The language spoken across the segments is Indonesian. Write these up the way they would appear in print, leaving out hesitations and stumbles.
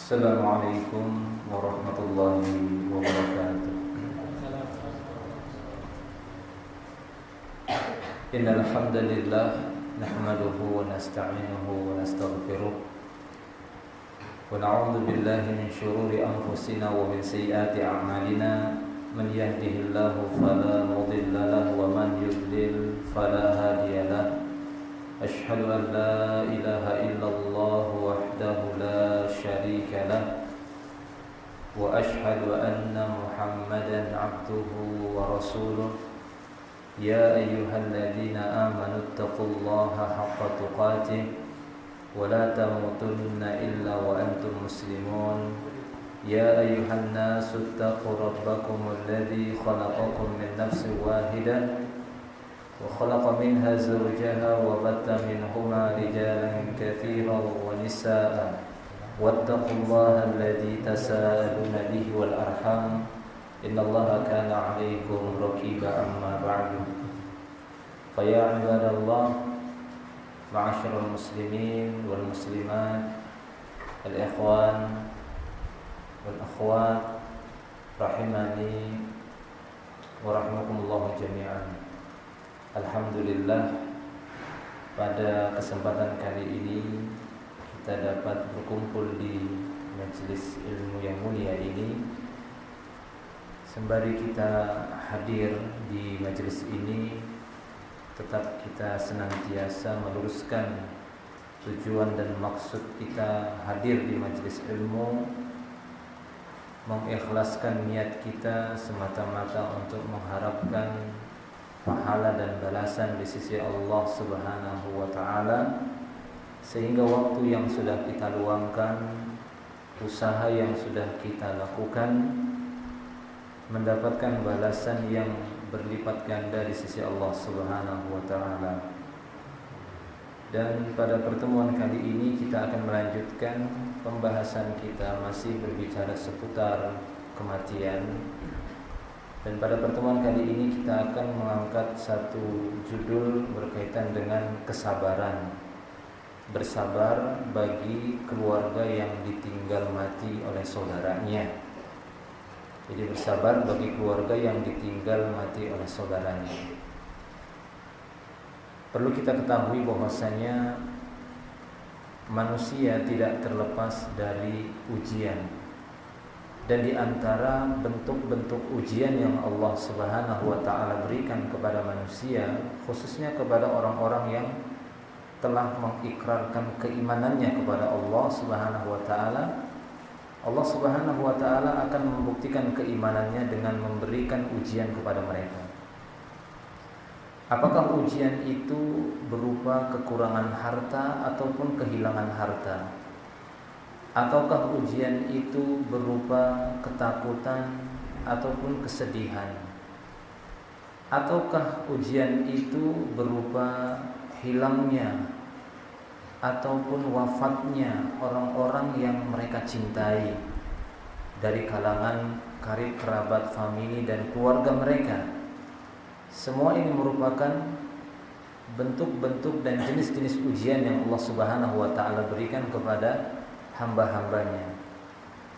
Assalamualaikum warahmatullahi wabarakatuh. Innal hamdalillah nahmaduhu wa nasta'inuhu wa nastaghfiruh wa na'udzu billahi min shururi anfusina wa min sayyiati a'malina. Man yahdihillahu fala mudilla lahu wa man yudlil fala hadiya lahu. Ashhadu an la ilaha illallah wahdahu la syarika lah wa ashhadu anna Muhammadan abduhu wa rasuluh. Ya ayyuhalladzina amanu taqullaha haqqa tuqatih wa la tamutunna illa wa antum muslimun. Ya ayyuhan nasu ittaqu rabbakumul ladzi khalaqakum min nafsin wahidah وخلق منها زوجها وبث منهما رجالا كثيرا ونساء واتقوا الله الذي تساءلون به والأرحام إن الله كان عليكم رقيبا. أما بعد فيا عباد الله معاشر المسلمين والمسلمات الإخوان والأخوات رحمني ورحمكم الله جميعا. Alhamdulillah, pada kesempatan kali ini kita dapat berkumpul di majelis ilmu yang mulia ini. Sembari kita hadir di majelis ini, tetap kita senantiasa meluruskan tujuan dan maksud kita hadir di majelis ilmu, mengikhlaskan niat kita semata-mata untuk mengharapkan pahala dan balasan di sisi Allah Subhanahu wa taala, sehingga waktu yang sudah kita luangkan, usaha yang sudah kita lakukan mendapatkan balasan yang berlipat ganda di sisi Allah Subhanahu wa taala. Dan pada pertemuan kali ini kita akan melanjutkan pembahasan kita masih berbicara seputar kematian. Dan pada pertemuan kali ini kita akan mengangkat satu judul berkaitan dengan kesabaran. Bersabar bagi keluarga yang ditinggal mati oleh saudaranya. Jadi bersabar bagi keluarga yang ditinggal mati oleh saudaranya. Perlu kita ketahui bahwasanya manusia tidak terlepas dari ujian. Dan di antara bentuk-bentuk ujian yang Allah Subhanahu wa taala berikan kepada manusia, khususnya kepada orang-orang yang telah mengikrarkan keimanannya kepada Allah Subhanahu wa taala, Allah Subhanahu wa taala akan membuktikan keimanannya dengan memberikan ujian kepada mereka. Apakah ujian itu berupa kekurangan harta ataupun kehilangan harta? Ataukah ujian itu berupa ketakutan ataupun kesedihan? Ataukah ujian itu berupa hilangnya ataupun wafatnya orang-orang yang mereka cintai dari kalangan karib kerabat, famili dan keluarga mereka? Semua ini merupakan bentuk-bentuk dan jenis-jenis ujian yang Allah Subhanahu wa taala berikan kepada hamba-hambanya.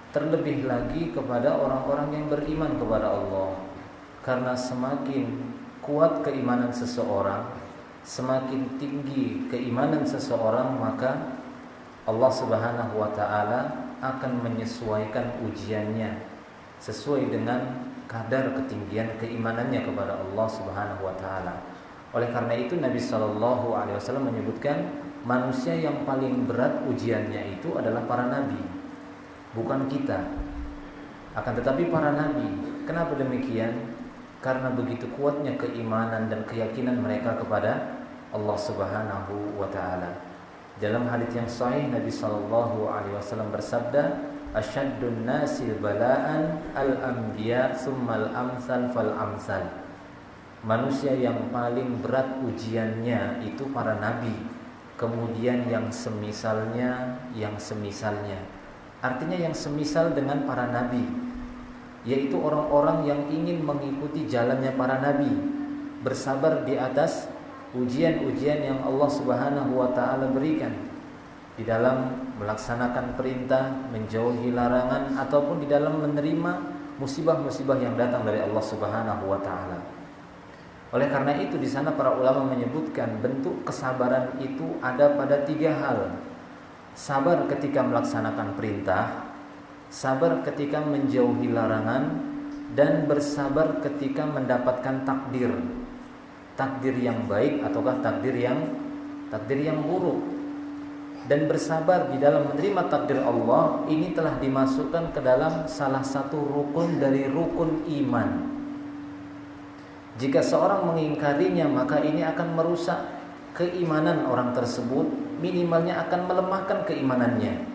Terlebih lagi kepada orang-orang yang beriman kepada Allah. Karena semakin kuat keimanan seseorang, semakin tinggi keimanan seseorang, maka Allah Subhanahu wa taala akan menyesuaikan ujiannya sesuai dengan kadar ketinggian keimanannya kepada Allah Subhanahu wa taala. Oleh karena itu Nabi sallallahu alaihi wasallam menyebutkan manusia yang paling berat ujiannya itu adalah para nabi, bukan kita. Akan tetapi para nabi. Kenapa demikian? Karena begitu kuatnya keimanan dan keyakinan mereka kepada Allah Subhanahu wa taala. Dalam hadits yang sahih Nabi sallallahu alaihi wasallam bersabda, "Asyaddun nasi bala'an al-anbiya tsummal amsal fal amsal." Manusia yang paling berat ujiannya itu para nabi, kemudian yang semisalnya, artinya yang semisal dengan para nabi, yaitu orang-orang yang ingin mengikuti jalannya para nabi, bersabar di atas ujian-ujian yang Allah Subhanahu wa taala berikan. Di dalam melaksanakan perintah, menjauhi larangan, ataupun di dalam menerima musibah-musibah yang datang dari Allah Subhanahu wa taala. Oleh karena itu di sana para ulama menyebutkan bentuk kesabaran itu ada pada 3 hal. Sabar ketika melaksanakan perintah, sabar ketika menjauhi larangan, dan bersabar ketika mendapatkan takdir. Takdir yang baik ataukah takdir yang buruk. Dan bersabar di dalam menerima takdir Allah ini telah dimasukkan ke dalam salah satu rukun dari rukun iman. Jika seorang mengingkarinya, maka ini akan merusak keimanan orang tersebut, minimalnya akan melemahkan keimanannya.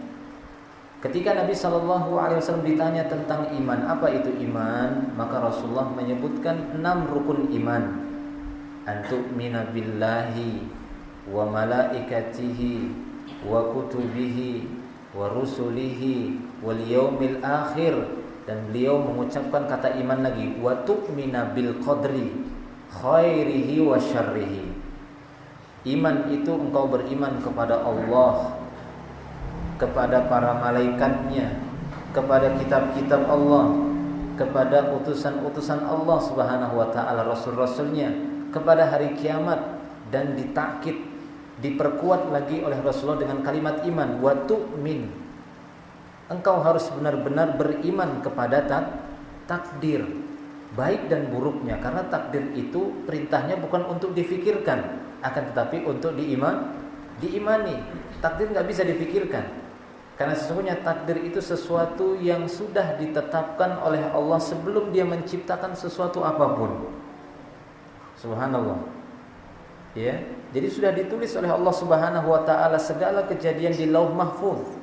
Ketika Nabi SAW ditanya tentang iman, apa itu iman? Maka Rasulullah menyebutkan 6 rukun iman. Antu'mina billahi wa malaikatihi wa kutubihi wa rusulihi wal yaumil akhir. Dan beliau mengucapkan kata iman lagi, wa tu'mina bil qadri khairihi wa syarrihi. Iman itu engkau beriman kepada Allah, kepada para malaikatnya, kepada kitab-kitab Allah, kepada utusan-utusan Allah Subhanahu wa taala, rasul-rasulnya, kepada hari kiamat, dan ditakkid, diperkuat lagi oleh Rasulullah dengan kalimat iman, wa tu'min. Engkau harus benar-benar beriman kepada takdir, baik dan buruknya, karena takdir itu perintahnya bukan untuk difikirkan, akan tetapi untuk diimani. Takdir nggak bisa difikirkan, karena sesungguhnya takdir itu sesuatu yang sudah ditetapkan oleh Allah sebelum Dia menciptakan sesuatu apapun. Subhanallah. Ya, jadi sudah ditulis oleh Allah Subhanahu wa taala segala kejadian di Lauh Mahfuz.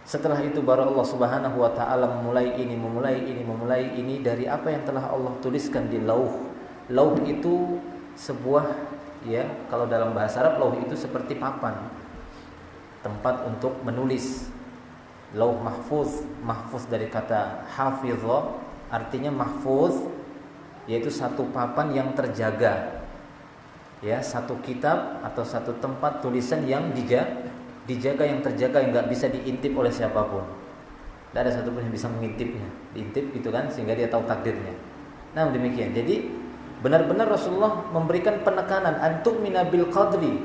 Setelah itu baru Allah Subhanahu wa taala memulai ini dari apa yang telah Allah tuliskan di lauh. Lauh itu sebuah, ya, kalau dalam bahasa Arab lauh itu seperti papan, tempat untuk menulis. Lauh mahfuz, mahfuz dari kata hafizah, artinya mahfuz, yaitu satu papan yang terjaga. Ya, satu kitab atau satu tempat tulisan yang dijaga, yang terjaga, yang nggak bisa diintip oleh siapapun. Tidak ada satupun yang bisa mengintipnya, diintip gitu kan, sehingga dia tahu takdirnya. Nah demikian. Jadi benar-benar Rasulullah memberikan penekanan antu'mina bil qadri.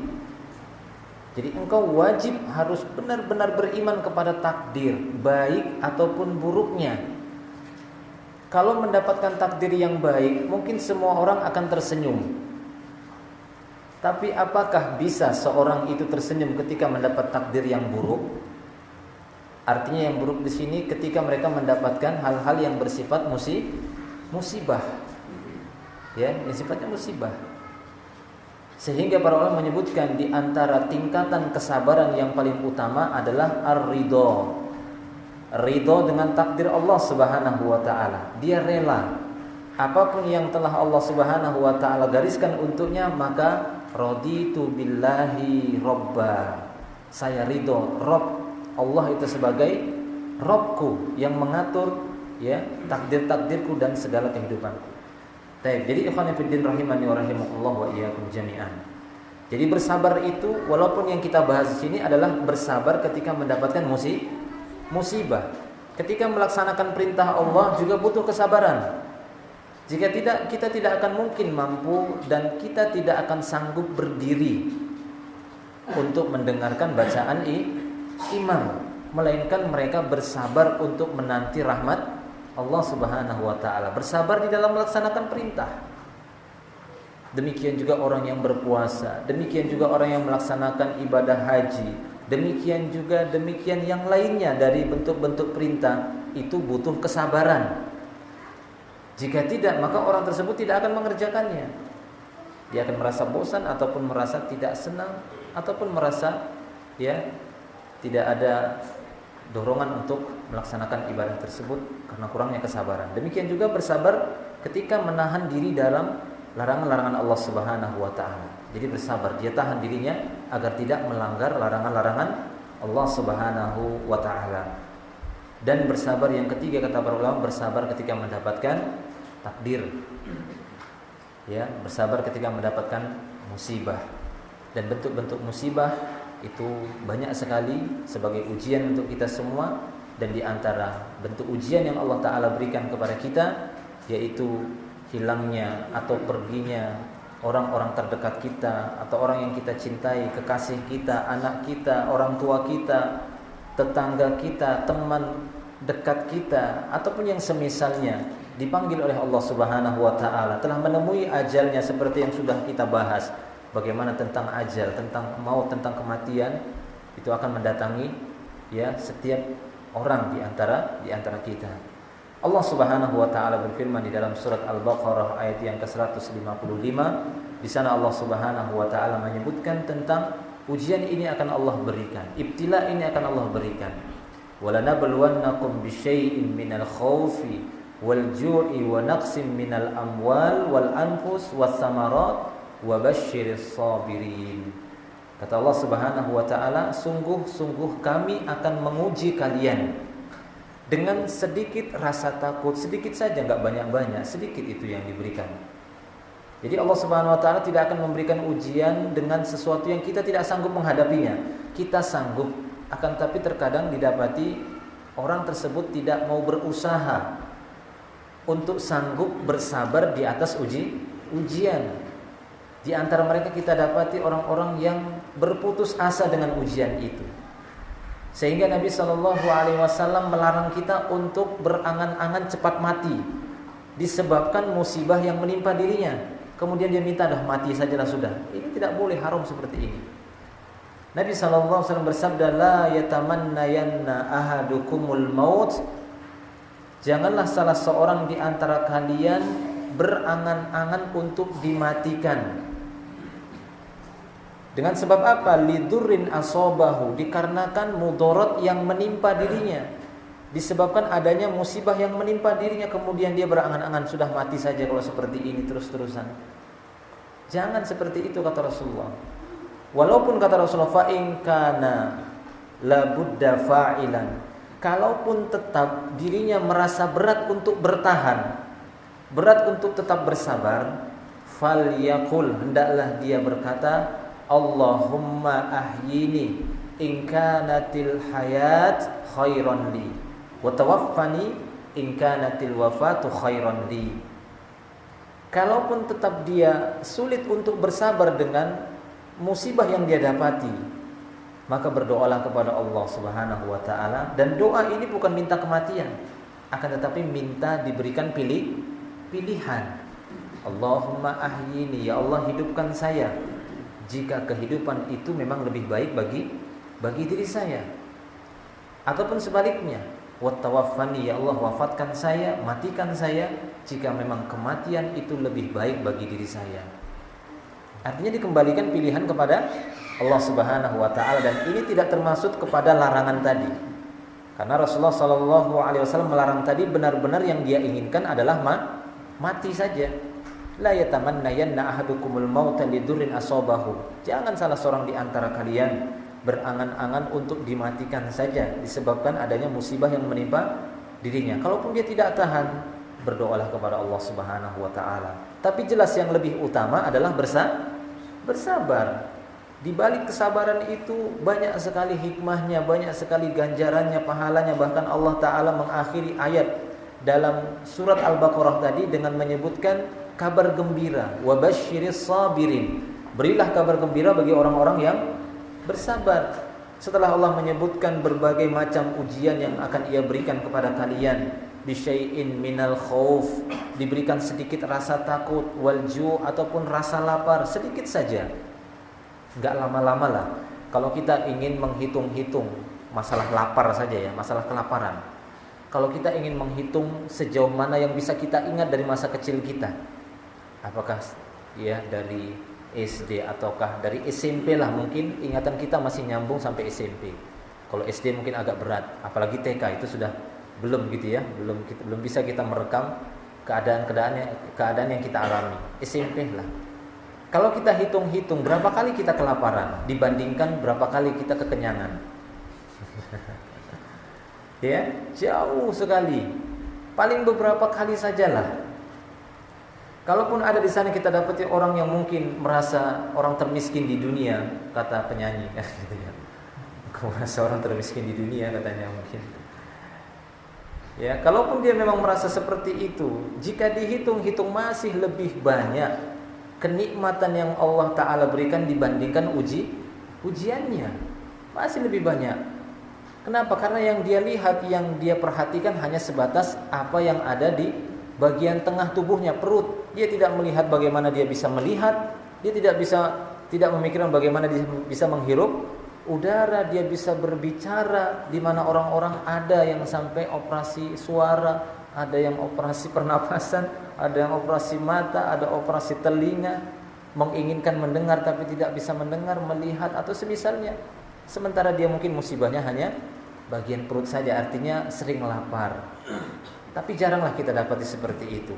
Jadi engkau wajib harus benar-benar beriman kepada takdir, baik ataupun buruknya. Kalau mendapatkan takdir yang baik, mungkin semua orang akan tersenyum. Tapi apakah bisa seorang itu tersenyum ketika mendapat takdir yang buruk? Artinya yang buruk di sini ketika mereka mendapatkan hal-hal yang bersifat musibah. Ya, yang sifatnya musibah. Sehingga para ulama menyebutkan di antara tingkatan kesabaran yang paling utama adalah ar-ridho. Ridho dengan takdir Allah Subhanahu wa taala. Dia rela apapun yang telah Allah Subhanahu wa taala gariskan untuknya, maka raditu billahi robba. Saya ridho Rob Allah itu sebagai Robku yang mengatur, ya, takdir-takdirku dan segala kehidupanku. Baik, jadi ikhwan fillah rahimani wa rahimakumullah wa iyyakum jami'an. Jadi bersabar itu walaupun yang kita bahas di sini adalah bersabar ketika mendapatkan musibah. Ketika melaksanakan perintah Allah juga butuh kesabaran. Jika tidak, kita tidak akan mungkin mampu dan kita tidak akan sanggup berdiri untuk mendengarkan bacaan imam, melainkan mereka bersabar untuk menanti rahmat Allah Subhanahu wa taala, bersabar di dalam melaksanakan perintah. Demikian juga orang yang berpuasa, demikian juga orang yang melaksanakan ibadah haji, demikian yang lainnya dari bentuk-bentuk perintah itu butuh kesabaran. Jika tidak, maka orang tersebut tidak akan mengerjakannya. Dia akan merasa bosan ataupun merasa tidak senang ataupun merasa, ya, tidak ada dorongan untuk melaksanakan ibadah tersebut karena kurangnya kesabaran. Demikian juga bersabar ketika menahan diri dalam larangan-larangan Allah Subhanahu wa taala. Jadi bersabar, dia tahan dirinya agar tidak melanggar larangan-larangan Allah Subhanahu wa taala. Dan bersabar yang ketiga kata para ulama, bersabar ketika mendapatkan takdir. Ya, bersabar ketika mendapatkan musibah. Dan bentuk-bentuk musibah itu banyak sekali sebagai ujian untuk kita semua. Dan di antara bentuk ujian yang Allah Ta'ala berikan kepada kita, yaitu hilangnya atau perginya orang-orang terdekat kita, atau orang yang kita cintai, kekasih kita, anak kita, orang tua kita, tetangga kita, teman dekat kita, ataupun yang semisalnya, dipanggil oleh Allah Subhanahu wa Ta'ala, telah menemui ajalnya seperti yang sudah kita bahas. Bagaimana tentang ajal, tentang maut, tentang kematian, itu akan mendatangi ya setiap orang di antara kita. Allah Subhanahu wa Ta'ala berfirman di dalam surat Al-Baqarah ayat yang ke-155. Di sana Allah Subhanahu wa Ta'ala menyebutkan tentang ujian ini akan Allah berikan, ibtila ini akan Allah berikan. Walanabluwannakum bisyai'in minal khaufi wal ju'i wa naqsim minal amwal wal anfus was samarat wa basyiris sabirin. Kata Allah Subhanahu wa Ta'ala, sungguh-sungguh kami akan menguji kalian dengan sedikit rasa takut, sedikit saja, enggak banyak-banyak, sedikit itu yang diberikan. Jadi Allah Subhanahu wa Ta'ala tidak akan memberikan ujian dengan sesuatu yang kita tidak sanggup menghadapinya. Kita sanggup, akan tapi terkadang didapati orang tersebut tidak mau berusaha untuk sanggup bersabar di atas ujian. Di antara mereka kita dapati orang-orang yang berputus asa dengan ujian itu. Sehingga Nabi SAW melarang kita untuk berangan-angan cepat mati disebabkan musibah yang menimpa dirinya. Kemudian dia minta dah mati sajalah sudah. Ini tidak boleh, haram seperti ini. Nabi SAW bersabda, la yatamannayanna ahadukumul maut. Janganlah salah seorang di antara kalian berangan-angan untuk dimatikan. Dengan sebab apa? Lidurrin asobahu, dikarenakan mudarat yang menimpa dirinya, disebabkan adanya musibah yang menimpa dirinya, kemudian dia berangan-angan sudah mati saja kalau seperti ini terus-terusan. Jangan seperti itu kata Rasulullah. Walaupun kata Rasulullah fa in kana la budda fa'ilan, kalaupun tetap dirinya merasa berat untuk bertahan, berat untuk tetap bersabar, falyaqul, hendaklah dia berkata, Allahumma ahyini in kanatil hayat khairan li wa tawaffani in kanatil wafatu khairan li. Kalaupun tetap dia sulit untuk bersabar dengan musibah yang dia dapati, maka berdoalah kepada Allah Subhanahu wa Ta'ala. Dan doa ini bukan minta kematian, akan tetapi minta diberikan pilihan. Allahumma ahyini, ya Allah hidupkan saya jika kehidupan itu memang lebih baik bagi diri saya, ataupun sebaliknya, wattawaffani, ya Allah wafatkan saya, matikan saya jika memang kematian itu lebih baik bagi diri saya. Artinya dikembalikan pilihan kepada Allah Subhanahu wa Ta'ala, dan ini tidak termasuk kepada larangan tadi. Karena Rasulullah SAW melarang tadi benar-benar yang dia inginkan adalah mati saja. La yatamannayanna ahadukumul mauta lidurrin asabahu. Jangan salah seorang di antara kalian berangan-angan untuk dimatikan saja disebabkan adanya musibah yang menimpa dirinya. Kalaupun dia tidak tahan, berdoalah kepada Allah Subhanahu wa Ta'ala. Tapi jelas yang lebih utama adalah bersabar. Di balik kesabaran itu banyak sekali hikmahnya, banyak sekali ganjarannya, pahalanya. Bahkan Allah Ta'ala mengakhiri ayat dalam surat Al-Baqarah tadi dengan menyebutkan kabar gembira, wa basyiris sabirin. Berilah kabar gembira bagi orang-orang yang bersabar. Setelah Allah menyebutkan berbagai macam ujian yang akan Ia berikan kepada kalian, bisyai'in minal khauf, diberikan sedikit rasa takut, wal ju' ataupun rasa lapar, sedikit saja. Enggak lama-lama lah. Kalau kita ingin menghitung-hitung masalah lapar saja ya, masalah kelaparan. Kalau kita ingin menghitung sejauh mana yang bisa kita ingat dari masa kecil kita, apakah ya dari SD ataukah dari SMP lah, mungkin ingatan kita masih nyambung sampai SMP. Kalau SD mungkin agak berat, apalagi TK itu sudah belum gitu ya, belum bisa kita merekam keadaan yang kita alami. SMP lah. Kalau kita hitung-hitung berapa kali kita kelaparan dibandingkan berapa kali kita kekenyangan. Ya, jauh sekali. Paling beberapa kali sajalah. Kalaupun ada di sana kita dapati orang yang mungkin merasa orang termiskin di dunia, kata penyanyi kan gitu ya. Aku merasa orang termiskin di dunia katanya mungkin. Ya, kalaupun dia memang merasa seperti itu, jika dihitung-hitung masih lebih banyak kenikmatan yang Allah Ta'ala berikan dibandingkan ujiannya. Masih lebih banyak. Kenapa? Karena yang dia lihat, yang dia perhatikan hanya sebatas apa yang ada di bagian tengah tubuhnya, perut. Dia tidak melihat bagaimana dia bisa melihat, dia tidak memikirkan bagaimana dia bisa menghirup udara, dia bisa berbicara, di mana orang-orang ada yang sampai operasi suara, ada yang operasi pernapasan, ada yang operasi mata, ada operasi telinga, menginginkan mendengar tapi tidak bisa mendengar, melihat atau semisalnya. Sementara dia mungkin musibahnya hanya bagian perut saja, artinya sering lapar. Tapi jaranglah kita dapati seperti itu.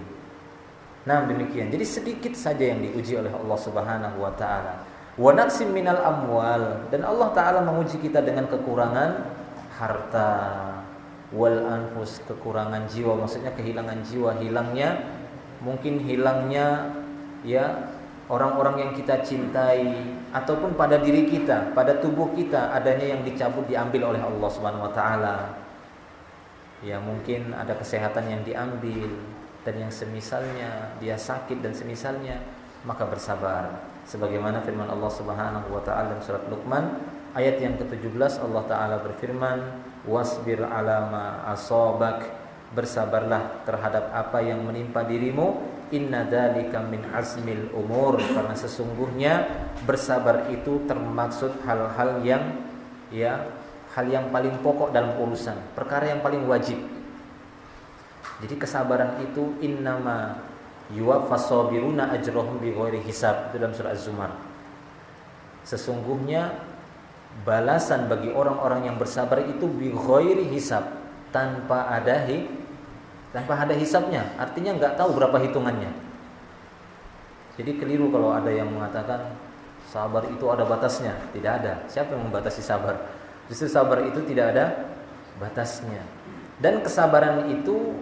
Nah, demikian. Jadi sedikit saja yang diuji oleh Allah Subhanahu wa taala. Wa naqsim minal amwal, dan Allah Ta'ala menguji kita dengan kekurangan harta, wal anfus, kekurangan jiwa, maksudnya kehilangan jiwa, hilangnya ya orang-orang yang kita cintai, ataupun pada diri kita, pada tubuh kita adanya yang dicabut, diambil oleh Allah Subhanahu wa taala. Ya, mungkin ada kesehatan yang diambil dan yang semisalnya, dia sakit dan semisalnya, maka bersabar. Sebagaimana firman Allah Subhanahu wa taala dalam surat Luqman ayat yang ke-17, Allah Taala berfirman, "Wasbir 'ala ma asabak." Bersabarlah terhadap apa yang menimpa dirimu, inna dzalika min azmil umur, karena sesungguhnya bersabar itu termaksud hal-hal yang hal yang paling pokok dalam urusan, perkara yang paling wajib. Jadi kesabaran itu innama yuwaffas sabiruna ajrahum bighairi hisab, itu dalam surah Az-Zumar. Sesungguhnya balasan bagi orang-orang yang bersabar itu bighairi hisab, tanpa ada hisabnya, artinya enggak tahu berapa hitungannya. Jadi keliru kalau ada yang mengatakan sabar itu ada batasnya. Tidak ada. Siapa yang membatasi sabar? Justru sabar itu tidak ada batasnya. Dan kesabaran itu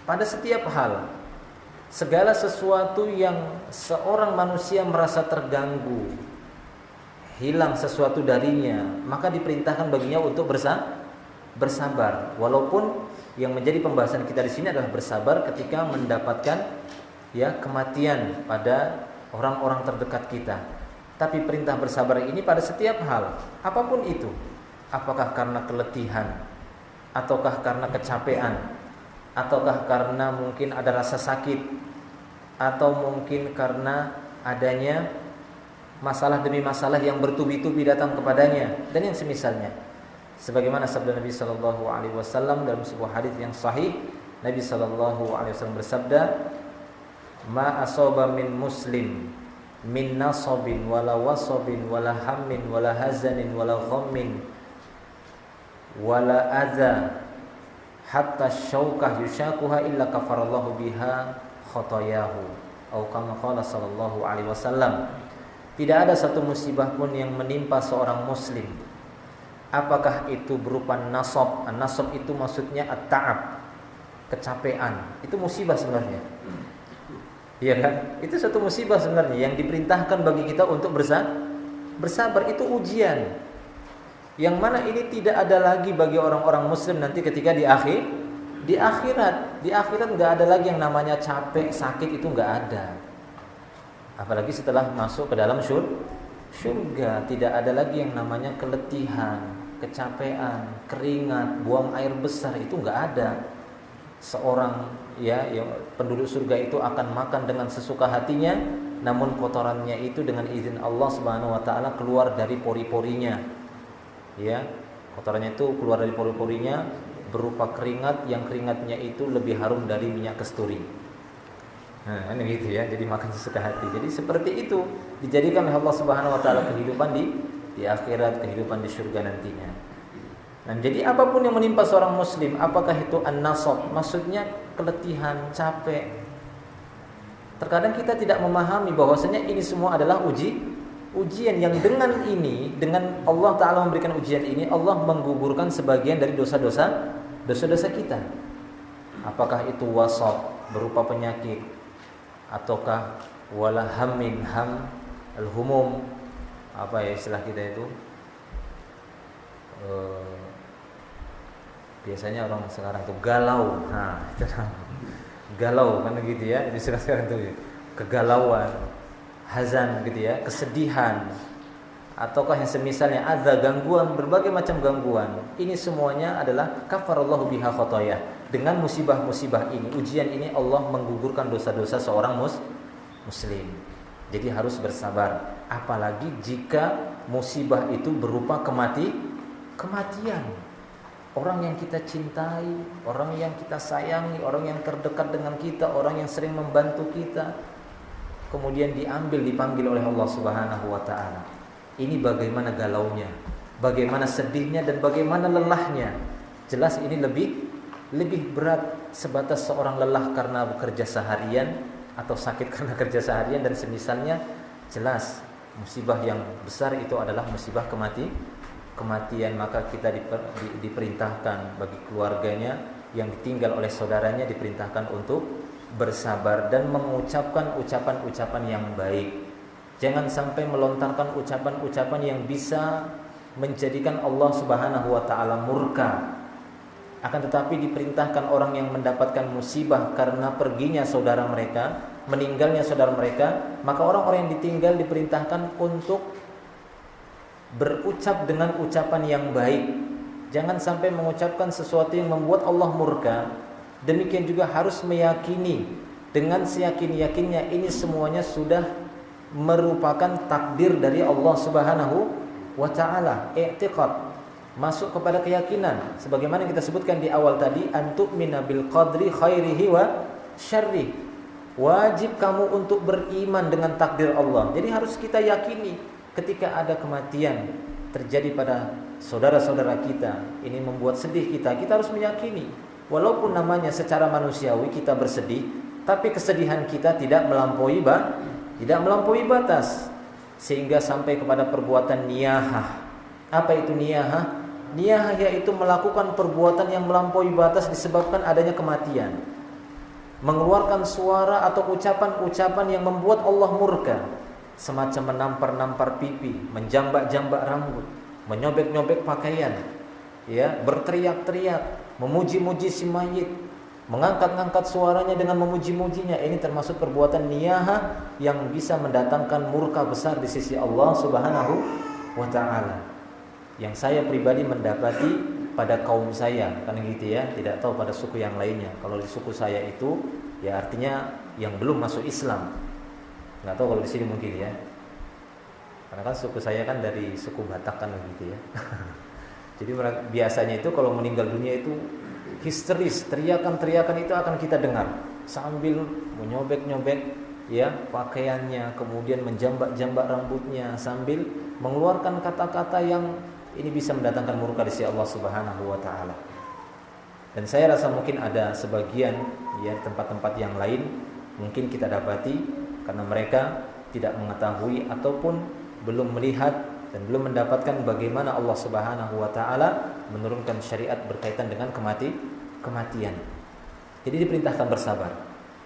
pada setiap hal, segala sesuatu yang seorang manusia merasa terganggu, hilang sesuatu darinya, maka diperintahkan baginya untuk bersabar. Walaupun yang menjadi pembahasan kita di sini adalah bersabar ketika mendapatkan kematian pada orang-orang terdekat kita. Tapi perintah bersabar ini pada setiap hal, apapun itu. Apakah karena keletihan, ataukah karena kecapean, ataukah karena mungkin ada rasa sakit, atau mungkin karena adanya masalah demi masalah yang bertubi-tubi datang kepadanya, dan yang semisalnya. Sebagaimana sabda Nabi sallallahu alaihi wasallam dalam sebuah hadis yang sahih, Nabi sallallahu alaihi wasallam bersabda, "Ma asaba min muslim min nasabin wala wasabin wala hammin wala hazanin wala ghammin wala adza hatta syaukah yushakuha illa kafarallahu biha khotoyahu." Atau kama qala sallallahu alaihi wasallam, tidak ada satu musibah pun yang menimpa seorang muslim, apakah itu berupa nasab. Nasab itu maksudnya at-ta'ab, kecapean. Itu musibah sebenarnya. Iya kan? Itu satu musibah sebenarnya yang diperintahkan bagi kita untuk bersabar. Itu ujian. Yang mana ini tidak ada lagi bagi orang-orang muslim nanti ketika di akhirat enggak ada lagi yang namanya capek, sakit, itu enggak ada. Apalagi setelah masuk ke dalam surga, tidak ada lagi yang namanya keletihan, kecapean, keringat, buang air besar, itu enggak ada. Seorang yang penduduk surga itu akan makan dengan sesuka hatinya, namun kotorannya itu dengan izin Allah Subhanahu wa taala keluar dari pori-porinya. Ya, kotorannya itu keluar dari pori-porinya berupa keringat, yang keringatnya itu lebih harum dari minyak kasturi. Nah, ini gitu ya. Jadi makan sesuka hati. Jadi seperti itu dijadikan oleh Allah Subhanahu wa taala kehidupan di akhirat, kehidupan di surga nantinya. Nah, jadi apapun yang menimpa seorang muslim, apakah itu an-nasab, maksudnya keletihan, capek. Terkadang kita tidak memahami bahwasanya ini semua adalah ujian yang dengan Allah Ta'ala memberikan ujian ini, Allah menggugurkan sebagian dari dosa-dosa kita. Apakah itu wasab berupa penyakit, ataukah wala hammin ham al-humum, apa ya istilah kita itu, biasanya orang sekarang tuh galau, nah itu galau kan gitu ya, istilah sekarang tuh kegalauan, hazan gitu ya, kesedihan, ataukah yang semisalnya ada gangguan, berbagai macam gangguan. Ini semuanya adalah kafarallahu biha khotoyah. Dengan musibah-musibah ini, ujian ini, Allah menggugurkan dosa-dosa seorang muslim. Jadi harus bersabar. Apalagi jika musibah itu berupa kematian. Orang yang kita cintai, orang yang kita sayangi, orang yang terdekat dengan kita, orang yang sering membantu kita, kemudian dipanggil oleh Allah Subhanahu wa taala. Ini bagaimana galaunya, bagaimana sedihnya, dan bagaimana lelahnya. Jelas ini lebih berat sebatas seorang lelah karena bekerja seharian atau sakit karena kerja seharian dan semisalnya. Jelas musibah yang besar itu adalah musibah kematian. Maka kita diperintahkan bagi keluarganya yang ditinggal oleh saudaranya, diperintahkan untuk bersabar dan mengucapkan ucapan-ucapan yang baik. Jangan sampai melontarkan ucapan-ucapan yang bisa menjadikan Allah Subhanahu wa taala murka. Akan tetapi diperintahkan orang yang mendapatkan musibah karena perginya saudara mereka, meninggalnya saudara mereka, maka orang-orang yang ditinggal diperintahkan untuk berucap dengan ucapan yang baik. Jangan sampai mengucapkan sesuatu yang membuat Allah murka. Demikian juga harus meyakini dengan seyakin-yakinnya ini semuanya sudah merupakan takdir dari Allah Subhanahu wa taala. I'tiqad, masuk kepada keyakinan sebagaimana kita sebutkan di awal tadi, antu'mina bil qadri khairihi wa syarri. Wajib kamu untuk beriman dengan takdir Allah. Jadi harus kita yakini ketika ada kematian terjadi pada saudara-saudara kita, ini membuat sedih kita harus meyakini walaupun namanya secara manusiawi kita bersedih, tapi kesedihan kita tidak melampaui batas sehingga sampai kepada perbuatan niyahah. Apa itu niyahah? Niyahah yaitu melakukan perbuatan yang melampaui batas disebabkan adanya kematian. Mengeluarkan suara atau ucapan-ucapan yang membuat Allah murka, semacam menampar-nampar pipi, menjambak-jambak rambut, menyobek-nyobek pakaian, ya, berteriak-teriak, memuji-muji si mayit, mengangkat-angkat suaranya dengan memuji-mujinya. Ini termasuk perbuatan niyahah yang bisa mendatangkan murka besar di sisi Allah Subhanahu wa taala. Yang saya pribadi mendapati pada kaum saya, kan gitu ya, tidak tahu pada suku yang lainnya. Kalau di suku saya itu ya artinya yang belum masuk Islam. Nggak tahu kalau di sini mungkin ya. Karena kan suku saya kan dari suku Batak kan gitu ya. Jadi biasanya itu kalau meninggal dunia itu histeris, teriakan-teriakan itu akan kita dengar sambil menyobek-nyobek ya pakaiannya, kemudian menjambak-jambak rambutnya sambil mengeluarkan kata-kata yang ini bisa mendatangkan murka di sisi Allah Subhanahu wa taala. Dan saya rasa mungkin ada sebagian ya tempat-tempat yang lain mungkin kita dapati karena mereka tidak mengetahui ataupun belum melihat dan belum mendapatkan bagaimana Allah Subhanahu wa taala menurunkan syariat berkaitan dengan kematian. Jadi diperintahkan bersabar.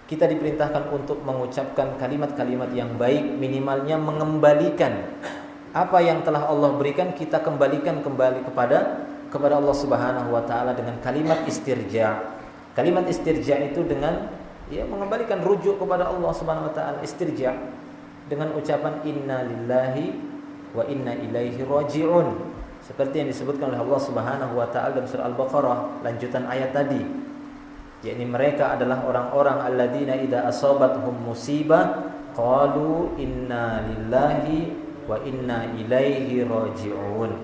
Kita diperintahkan untuk mengucapkan kalimat-kalimat yang baik, minimalnya mengembalikan apa yang telah Allah berikan, kita kembalikan kembali kepada Allah Subhanahu wa taala dengan kalimat istirja. Kalimat istirja itu dengan ya mengembalikan rujuk kepada Allah Subhanahu wa taala, istirja dengan ucapan inna lillahi wa inna ilaihi raji'un. Seperti yang disebutkan oleh Allah Subhanahu wa taala dalam surah Al-Baqarah lanjutan ayat tadi. Yakni mereka adalah orang-orang alladzina idza asabatuhum musibah qalu inna lillahi wa inna ilaihi raji'un.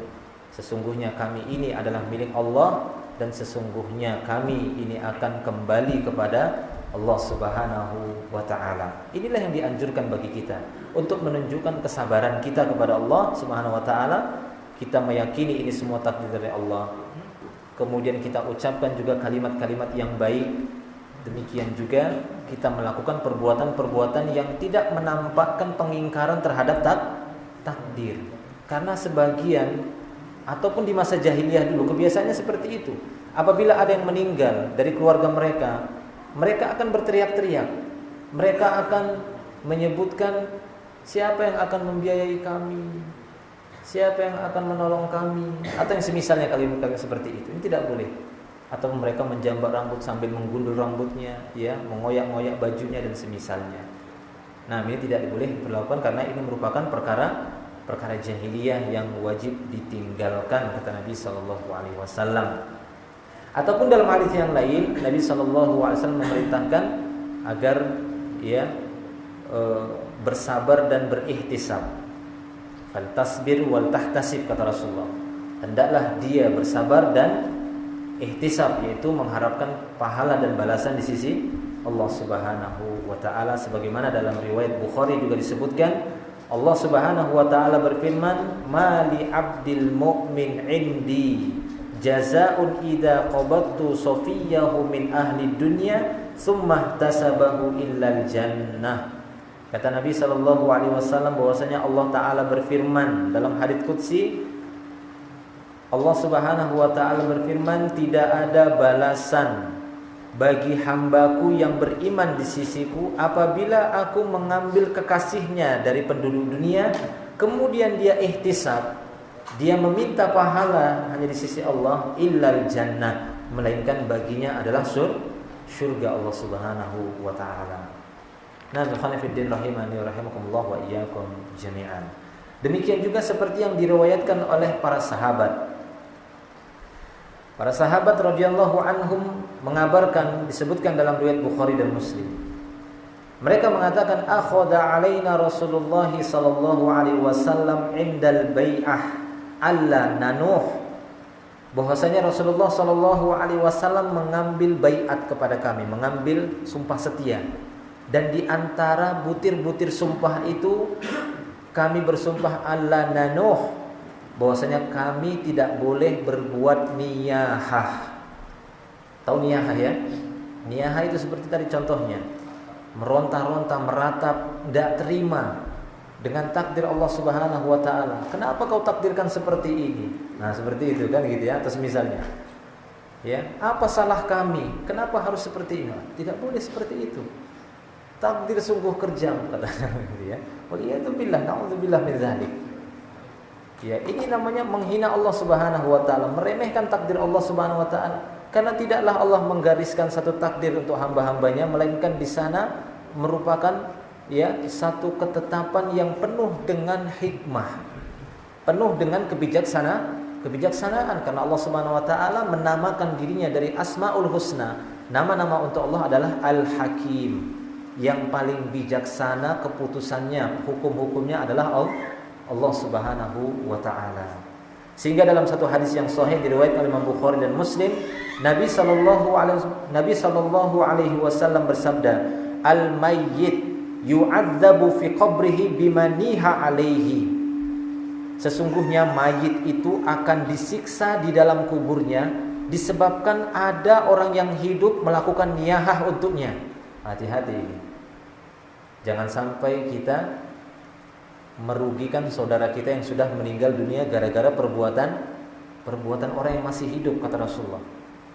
Sesungguhnya kami ini adalah milik Allah dan sesungguhnya kami ini akan kembali kepada Allah Subhanahu wa taala. Inilah yang dianjurkan bagi kita untuk menunjukkan kesabaran kita kepada Allah Subhanahu wa taala. Kita meyakini ini semua takdir dari Allah. Kemudian kita ucapkan juga kalimat-kalimat yang baik. Demikian juga kita melakukan perbuatan-perbuatan yang tidak menampakkan pengingkaran terhadap takdir. Karena sebagian ataupun di masa jahiliyah dulu kebiasaannya seperti itu. Apabila ada yang meninggal dari keluarga mereka, mereka akan berteriak-teriak. Mereka akan menyebutkan siapa yang akan membiayai kami, siapa yang akan menolong kami, atau yang semisalnya kalimat seperti itu. Ini tidak boleh. Atau mereka menjambak rambut sambil menggundul rambutnya, ya, mengoyak-ngoyak bajunya dan semisalnya. Nah, ini tidak boleh dilakukan karena ini merupakan perkara jahiliyah yang wajib ditinggalkan, kata Nabi sallallahu alaihi wasallam. Ataupun dalam hadis yang lain, Nabi sallallahu alaihi wasallam memerintahkan agar ya bersabar dan berihtisab. Fal tasbir wal tahtasib, kata Rasulullah. Hendaklah dia bersabar dan ihtisab, yaitu mengharapkan pahala dan balasan di sisi Allah Subhanahu wa taala, sebagaimana dalam riwayat Bukhari juga disebutkan Allah Subhanahu wa taala berfirman, "Mali 'abdil mu'min 'indi jazaa'un idza qabattu safiyahu min ahli dunya tsumma ihtasabahu illal jannah." Kata Nabi sallallahu alaihi wasallam bahwasanya Allah taala berfirman dalam hadits qudsi, Allah Subhanahu wa taala berfirman, tidak ada balasan bagi hambaku yang beriman di sisiku apabila aku mengambil kekasihnya dari penduduk dunia, kemudian dia ihtisab, dia meminta pahala hanya di sisi Allah, illal jannah, melainkan baginya adalah surga Allah Subhanahu wa taala. Nah, khonifuddin rahimani wa rahimakumullah wa iyyakum jami'an. Demikian juga seperti yang diriwayatkan oleh para sahabat. Para sahabat radhiyallahu anhum mengabarkan, disebutkan dalam riwayat Bukhari dan Muslim. Mereka mengatakan, akhadha alaina Rasulullah sallallahu alaihi wasallam indal bai'ah alla nanuh. Bahwasanya Rasulullah sallallahu alaihi wasallam mengambil baiat kepada kami, mengambil sumpah setia. Dan di antara butir-butir sumpah itu kami bersumpah alla nanuh, bahwasanya kami tidak boleh berbuat niyahah. Tahu niyahah ya? Niyahah itu seperti tadi contohnya, meronta-ronta, meratap, tidak terima dengan takdir Allah Subhanahu wa taala. Kenapa kau takdirkan seperti ini? Nah, seperti itu kan gitu ya, atau misalnya. Ya, apa salah kami? Kenapa harus seperti ini? Tidak boleh seperti itu. Takdir sungguh kejam, katanya gitu ya. Waliyadzubillah, na'udzubillah min dzalik. Ya, ini namanya menghina Allah Subhanahu wa taala, meremehkan takdir Allah Subhanahu wa taala. Karena tidaklah Allah menggariskan satu takdir untuk hamba-hambanya, melainkan di sana merupakan ya satu ketetapan yang penuh dengan hikmah, penuh dengan kebijaksanaan, karena Allah Subhanahu wa taala menamakan dirinya dari Asmaul Husna. Nama-nama untuk Allah adalah Al-Hakim, yang paling bijaksana keputusannya, hukum-hukumnya adalah Allah Subhanahu wa taala. Sehingga dalam satu hadis yang sahih diriwayatkan oleh Imam Bukhari dan Muslim, Nabi sallallahu alaihi wasallam bersabda, "Al-mayyit yu'adzabu fi qabrihi bimaniha alaihi." Sesungguhnya mayit itu akan disiksa di dalam kuburnya disebabkan ada orang yang hidup melakukan niyahah untuknya. Hati-hati ini. Jangan sampai kita merugikan saudara kita yang sudah meninggal dunia gara-gara perbuatan orang yang masih hidup, kata Rasulullah.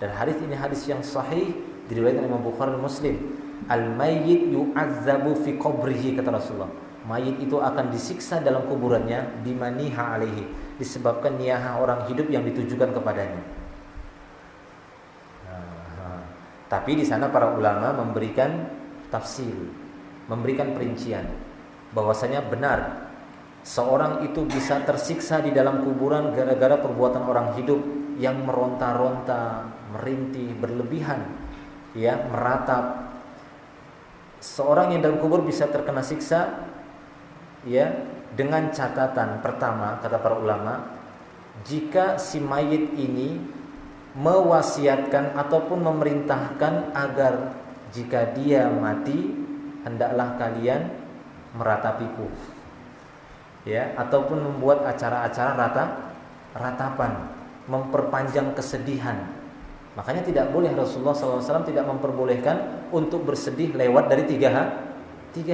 Dan hadis ini hadis yang sahih diriwayatkan Imam Bukhari dan Muslim. Al-mayyit yu'adzabu fi qabrihi, kata Rasulullah. Mayit itu akan disiksa dalam kuburannya bimaniha alaihi, disebabkan niyahah orang hidup yang ditujukan kepadanya. Tapi di sana para ulama memberikan tafsir, memberikan perincian bahwasanya benar seorang itu bisa tersiksa di dalam kuburan gara-gara perbuatan orang hidup yang meronta-ronta, merintih, berlebihan, ya, meratap. Seorang yang dalam kubur bisa terkena siksa, ya, dengan catatan pertama, kata para ulama, jika si mayit ini mewasiatkan ataupun memerintahkan agar jika dia mati hendaklah kalian meratapiku, ya, ataupun membuat acara-acara ratapan, memperpanjang kesedihan. Makanya tidak boleh, Rasulullah SAW tidak memperbolehkan untuk bersedih lewat dari 3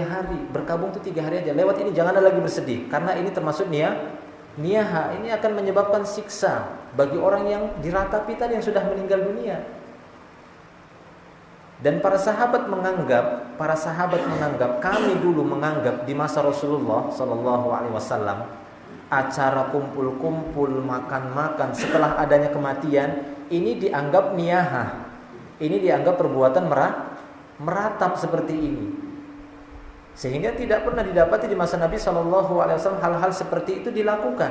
hari. Berkabung itu 3 hari aja. Lewat ini jangan ada lagi bersedih, karena ini termasuk niyaha. Ini akan menyebabkan siksa bagi orang yang diratapi tadi, yang sudah meninggal dunia. Dan para sahabat menganggap, kami dulu menganggap di masa Rasulullah Sallallahu Alaihi Wasallam, acara kumpul-kumpul, makan-makan setelah adanya kematian ini dianggap niyahah, ini dianggap perbuatan meratap seperti ini, sehingga tidak pernah didapati di masa Nabi Sallallahu Alaihi Wasallam hal-hal seperti itu dilakukan.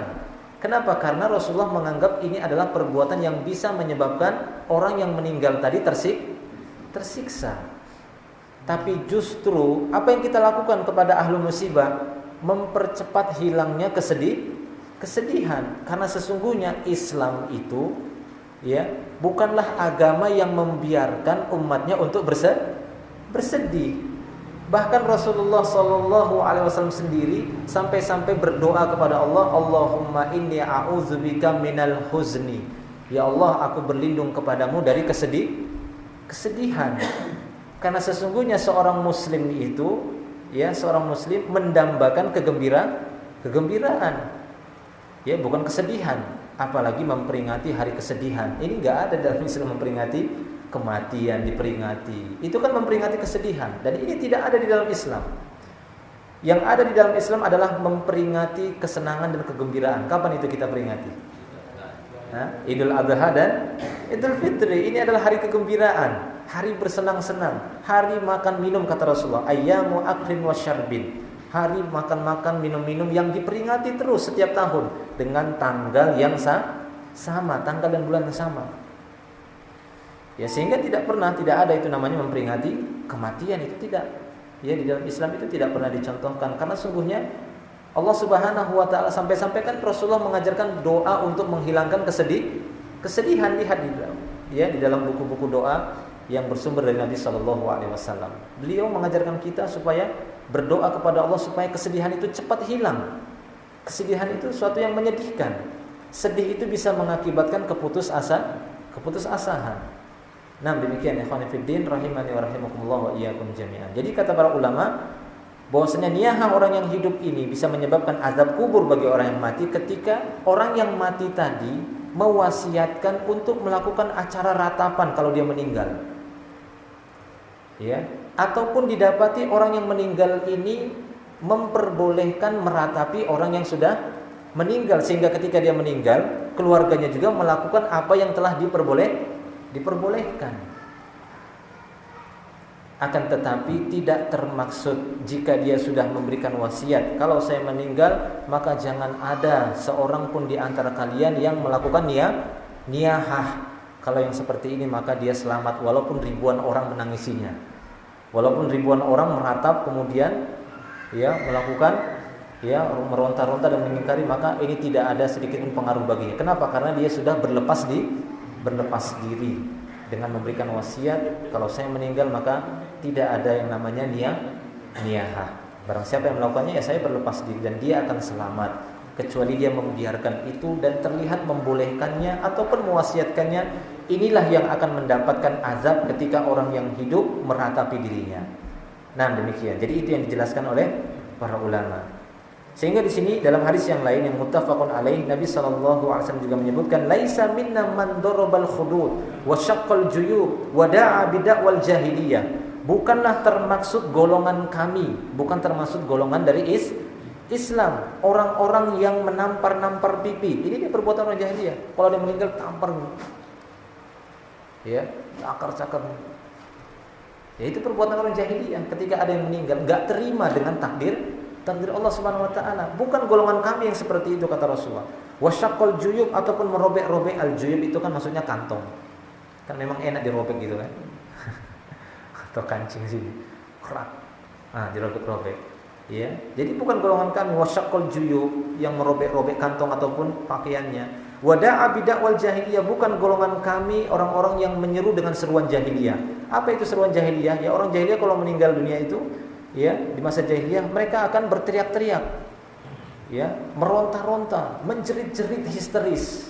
Kenapa? Karena Rasulullah menganggap ini adalah perbuatan yang bisa menyebabkan orang yang meninggal tadi tersiksa. Tapi justru apa yang kita lakukan kepada ahlu musibah, mempercepat hilangnya kesedihan. Karena sesungguhnya Islam itu bukanlah agama yang membiarkan umatnya untuk bersedih. Bahkan Rasulullah Sallallahu Alaihi Wasallam sendiri sampai berdoa kepada Allah, Allahumma inni a'udzubika minal huzni. Ya Allah, aku berlindung kepadamu dari kesedihan. Karena sesungguhnya seorang muslim itu seorang muslim mendambakan kegembiraan. Bukan kesedihan, apalagi memperingati hari kesedihan. Ini enggak ada dalam Islam memperingati kematian, diperingati. Itu kan memperingati kesedihan, dan ini tidak ada di dalam Islam. Yang ada di dalam Islam adalah memperingati kesenangan dan kegembiraan. Kapan itu kita peringati? Idul Adha dan Idul Fitri. Ini adalah hari kegembiraan, hari bersenang-senang, hari makan minum, kata Rasulullah, ayyamu aklin wa syarbin, hari makan-makan, minum-minum yang diperingati terus setiap tahun dengan tanggal yang sama, tanggal dan bulan yang sama. Sehingga tidak ada itu namanya memperingati kematian, itu tidak. Di dalam Islam itu tidak pernah dicontohkan, karena sungguhnya Allah Subhanahu wa taala sampai-sampai kan Rasulullah mengajarkan doa untuk menghilangkan kesedihan. Lihat di dalam buku-buku doa yang bersumber dari Nabi Sallallahu Alaihi Wasallam. Beliau mengajarkan kita supaya berdoa kepada Allah supaya kesedihan itu cepat hilang. Kesedihan itu suatu yang menyedihkan. Sedih itu bisa mengakibatkan keputusasaan. Nah, demikian ikhwan fillah rahimani wa rahimakumullah wa iyyakum jami'an. Jadi kata para ulama bahwasanya niyahah orang yang hidup ini bisa menyebabkan azab kubur bagi orang yang mati ketika orang yang mati tadi mewasiatkan untuk melakukan acara ratapan kalau dia meninggal. Ataupun didapati orang yang meninggal ini memperbolehkan meratapi orang yang sudah meninggal, sehingga ketika dia meninggal keluarganya juga melakukan apa yang telah diperbolehkan. Akan tetapi tidak termaksud jika dia sudah memberikan wasiat, kalau saya meninggal maka jangan ada seorang pun di antara kalian yang melakukan niyahah. Kalau yang seperti ini maka dia selamat walaupun ribuan orang menangisinya, walaupun ribuan orang meratap kemudian melakukan meronta-ronta dan mengingkari, maka ini tidak ada sedikit pun pengaruh baginya. Kenapa? Karena dia sudah berlepas diri dengan memberikan wasiat, kalau saya meninggal maka tidak ada yang namanya niyahah. Barang siapa yang melakukannya saya berlepas diri dan dia akan selamat, kecuali dia membiarkan itu dan terlihat membolehkannya ataupun mewasiatkannya. Inilah yang akan mendapatkan azab ketika orang yang hidup meratapi dirinya. Nah, demikian. Jadi itu yang dijelaskan oleh para ulama. Sehingga di sini dalam hadis yang lain yang muttafaqun alaih, Nabi sallallahu alaihi wasallam juga menyebutkan laisa minna man darabal khudud wa syaqqal juyub wa da'a bid'wal jahiliyah. Bukanlah termaksud golongan kami, bukan termasuk golongan dari Islam, orang-orang yang menampar-nampar pipi. Ini dia perbuatan orang jahiliyah. Kalau dia meninggal tampar cakar-cakar. Itu perbuatan orang jahiliyah. Ketika ada yang meninggal enggak terima dengan takdir Allah Subhanahu wa taala. Bukan golongan kami yang seperti itu, kata Rasulullah. Wasyaqqal juyub, ataupun merobek-robek. Al-juyub itu kan maksudnya kantong. Kan memang enak dirobek gitu kan. Atau kancing sini. Kerak. Dirobek-robek. Jadi bukan golongan kami wasyaqqal juyub yang merobek-robek kantong ataupun pakaiannya. Wada'a bid'wal jahiliyah, bukan golongan kami orang-orang yang menyeru dengan seruan jahiliyah. Apa itu seruan jahiliyah? Orang jahiliyah kalau meninggal dunia itu di masa jahiliyah mereka akan berteriak-teriak, meronta-ronta, menjerit-jerit histeris.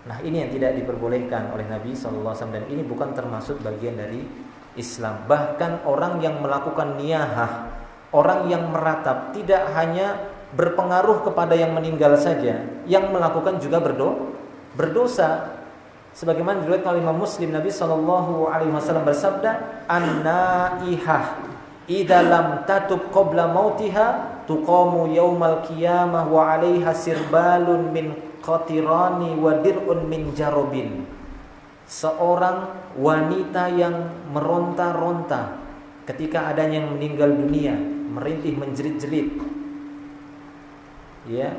Nah, ini yang tidak diperbolehkan oleh Nabi SAW, dan ini bukan termasuk bagian dari Islam. Bahkan orang yang melakukan niyahah, orang yang meratap, tidak hanya berpengaruh kepada yang meninggal saja, yang melakukan juga berdosa. Sebagaimana diriwayatkan oleh Imam Muslim, Nabi sallallahu alaihi wasallam bersabda, "An-naihah idza lam tatub qabla mautiha tuqamu yaumal qiyamah wa 'alaiha sirbalun min qatirani wa dir'un min jarobin." Seorang wanita yang meronta-ronta ketika adanya yang meninggal dunia, merintih menjerit-jerit. Ya,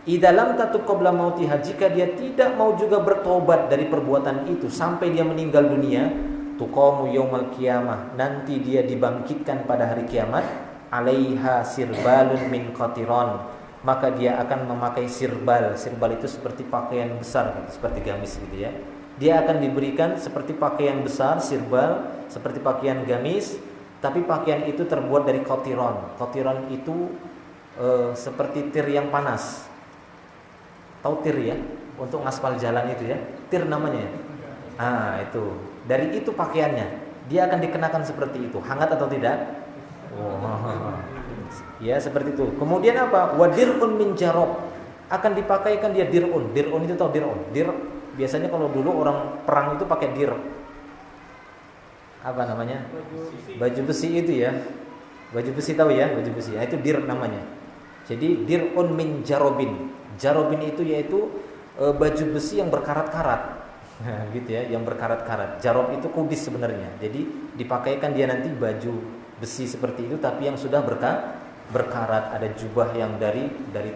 idalam tatub qabla mautiha, jika dia tidak mau juga bertobat dari perbuatan itu sampai dia meninggal dunia, tuqamu yaumal qiyamah, nanti dia dibangkitkan pada hari kiamat, alaiha sirbalun min qatiran, maka dia akan memakai sirbal. Sirbal itu seperti pakaian besar, seperti gamis gitu ya. Dia akan diberikan seperti pakaian besar, sirbal, seperti pakaian gamis, tapi pakaian itu terbuat dari qatiran. Qatiran itu seperti tir yang panas. Tahu tir ya? Untuk ngaspal jalan itu ya. Tir namanya ya. Itu. Dari itu pakaiannya. Dia akan dikenakan seperti itu. Hangat atau tidak? Ya, seperti itu. Kemudian apa? Wadirun min jarob. Akan dipakaikan dia dirun. Dirun itu tahu dirun? Dir biasanya kalau dulu orang perang itu pakai dir. Apa namanya? Baju besi itu ya. Baju besi tahu ya? Baju besi. Itu dir namanya. Jadi dirun min jarobin. Jarobin itu yaitu baju besi yang berkarat-karat. Gitu ya, yang berkarat-karat. Jarob itu kudis sebenarnya. Jadi dipakaikan dia nanti baju besi seperti itu tapi yang sudah berkarat, ada jubah yang dari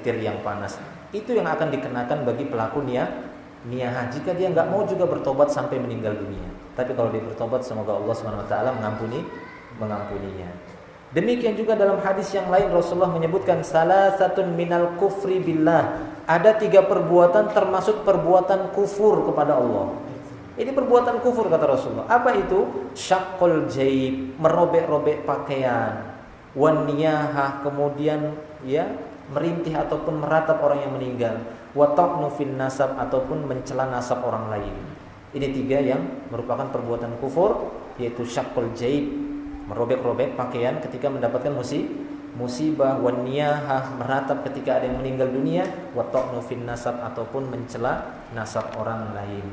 tir yang panas. Itu yang akan dikenakan bagi pelaku niyahah jika dia enggak mau juga bertobat sampai meninggal dunia. Tapi kalau dia bertobat, semoga Allah Subhanahu wa taala mengampuninya. Demikian juga dalam hadis yang lain Rasulullah menyebutkan salasatun minal kufri billah. Ada 3 perbuatan termasuk perbuatan kufur kepada Allah. Ini perbuatan kufur kata Rasulullah. Apa itu? Syaqqul jaib, merobek-robek pakaian. Wan niyahah, kemudian ya merintih ataupun meratap orang yang meninggal. Wa ta'nu fin nasab, ataupun mencela nasab orang lain. Ini 3 yang merupakan perbuatan kufur, yaitu syaqqul jaib, merobek-robek pakaian ketika mendapatkan musibah, wan niyahah, meratap ketika ada yang meninggal dunia, wa ta'nu fin nasab, ataupun mencela nasab orang lain.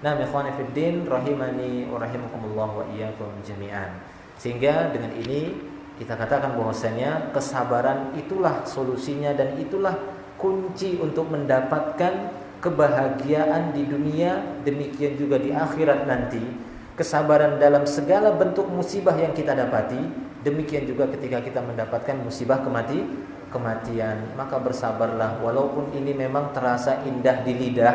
Nah, ikhwani fid din rahimani wa rahimakumullah wa iyyakum jami'an. Sehingga dengan ini kita katakan bahwasanya kesabaran itulah solusinya dan itulah kunci untuk mendapatkan kebahagiaan di dunia, demikian juga di akhirat nanti. Kesabaran dalam segala bentuk musibah yang kita dapati, demikian juga ketika kita mendapatkan musibah kematian. Maka bersabarlah, walaupun ini memang terasa indah di lidah,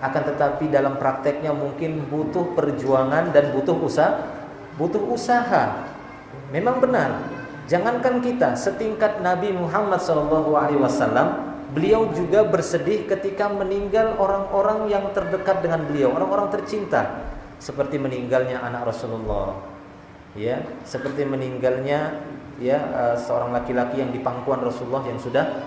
akan tetapi dalam prakteknya mungkin butuh perjuangan dan butuh usaha. Memang benar. Jangankan kita, setingkat Nabi Muhammad SAW, beliau juga bersedih ketika meninggal orang-orang yang terdekat dengan beliau, orang-orang tercinta. Seperti meninggalnya anak Rasulullah, ya, seperti meninggalnya seorang laki-laki yang di pangkuan Rasulullah, yang sudah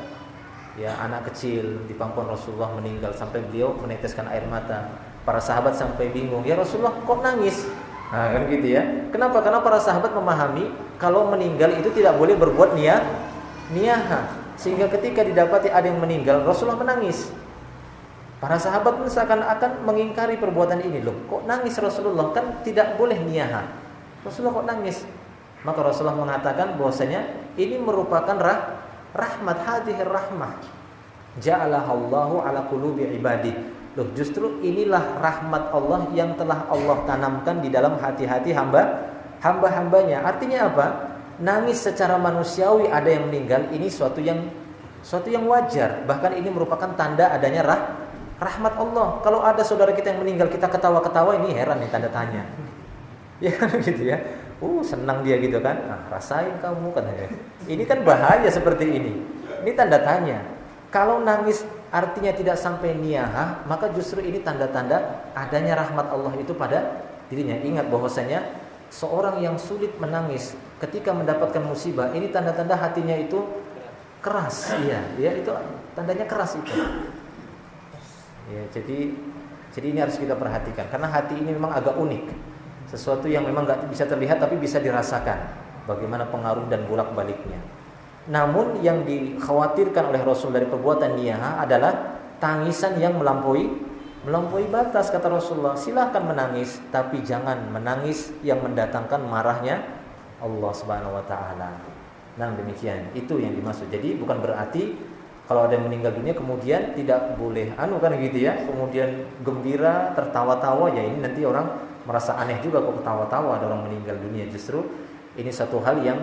anak kecil di pangkuan Rasulullah meninggal sampai beliau meneteskan air mata. Para sahabat sampai bingung, ya Rasulullah kok nangis? Kan gitu ya. Kenapa? Karena para sahabat memahami kalau meninggal itu tidak boleh berbuat niyahah. Sehingga ketika didapati ada yang meninggal, Rasulullah menangis. Para sahabat pun seakan-akan mengingkari perbuatan ini. Loh, kok nangis Rasulullah? Kan tidak boleh niyahah. Rasulullah kok nangis? Maka Rasulullah mengatakan bahwasanya ini merupakan rahmat, hadhir rahmah ja'alahallahu ala qulubi ibadi. Loh, justru inilah rahmat Allah yang telah Allah tanamkan di dalam hati-hati hamba-hambanya. Artinya apa? Nangis secara manusiawi ada yang meninggal, ini suatu yang wajar. Bahkan ini merupakan tanda adanya rahmat Allah. Kalau ada saudara kita yang meninggal, kita ketawa-ketawa, ini heran nih, tanda tanya. Ya kan gitu ya. Senang dia gitu kan. Rasain kamu katanya. Ini kan bahaya seperti ini. Ini tanda tanya. Kalau nangis artinya tidak sampai niyahah, maka justru ini tanda-tanda adanya rahmat Allah itu pada dirinya. Ingat bahwasanya seorang yang sulit menangis ketika mendapatkan musibah, ini tanda-tanda hatinya itu keras. Iya, itu tandanya keras itu. Ya, jadi ini harus kita perhatikan karena hati ini memang agak unik. Sesuatu yang memang enggak bisa terlihat tapi bisa dirasakan bagaimana pengaruh dan bolak-baliknya. Namun yang dikhawatirkan oleh Rasul dari perbuatan niyahah adalah tangisan yang melampaui Melampaui batas kata Rasulullah, silahkan menangis, tapi jangan menangis yang mendatangkan marahnya Allah Subhanahu wa taala. Nah, demikian. Itu yang dimaksud. Jadi bukan berarti kalau ada yang meninggal dunia kemudian tidak boleh kan gitu ya. Kemudian gembira, tertawa-tawa, ya ini nanti orang merasa aneh juga kok ketawa-tawa ada orang meninggal dunia. Justru ini satu hal yang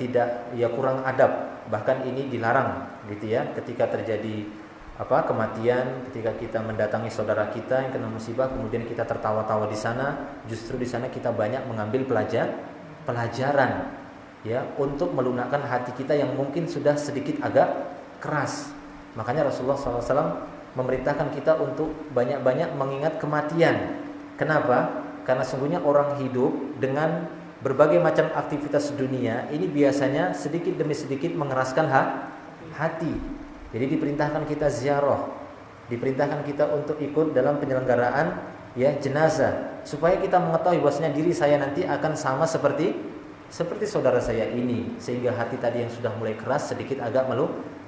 tidak, ya kurang adab. Bahkan ini dilarang gitu ya, ketika terjadi kematian, ketika kita mendatangi saudara kita yang kena musibah kemudian kita tertawa-tawa di sana, justru di sana kita banyak mengambil pelajaran ya, untuk melunakkan hati kita yang mungkin sudah sedikit agak keras. Makanya Rasulullah SAW memerintahkan kita untuk banyak-banyak mengingat kematian. Kenapa? Karena sungguhnya orang hidup dengan berbagai macam aktivitas dunia ini biasanya sedikit demi sedikit mengeraskan hati. Jadi diperintahkan kita ziarah, diperintahkan kita untuk ikut dalam penyelenggaraan ya jenazah, supaya kita mengetahui bahwasanya diri saya nanti akan sama seperti saudara saya ini, sehingga hati tadi yang sudah mulai keras sedikit agak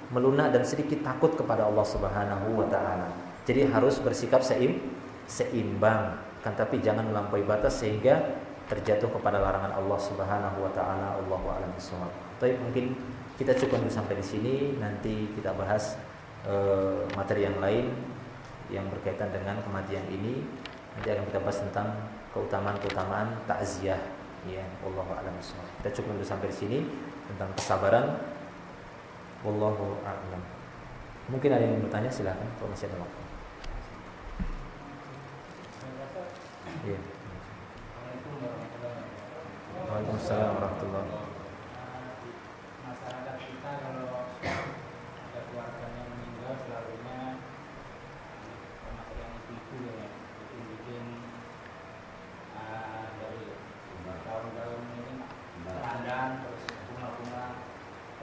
melunak dan sedikit takut kepada Allah Subhanahu wa taala. Jadi harus bersikap seimbang, kan, tapi jangan melampaui batas sehingga terjatuh kepada larangan Allah Subhanahu wa taala. Allahu a'lam bishawab. Baik, mungkin kita cukup sampai di sini. Nanti kita bahas materi yang lain yang berkaitan dengan kematian ini. Nanti akan kita bahas tentang keutamaan takziah. Ya, wallahu a'lam bishawab. Kita cukup sampai di sini tentang kesabaran. Wallahu a'lam. Mungkin ada yang bertanya, silakan kalau masih ada waktu. Iya. Waalaikumsalam warahmatullahi wabarakatuh. Masyarakat kita kalau ada keluarganya meninggal selalunya termasuk yang ibu ya, bikin dari tahun-tahun ini pandan terus bunga-bunga.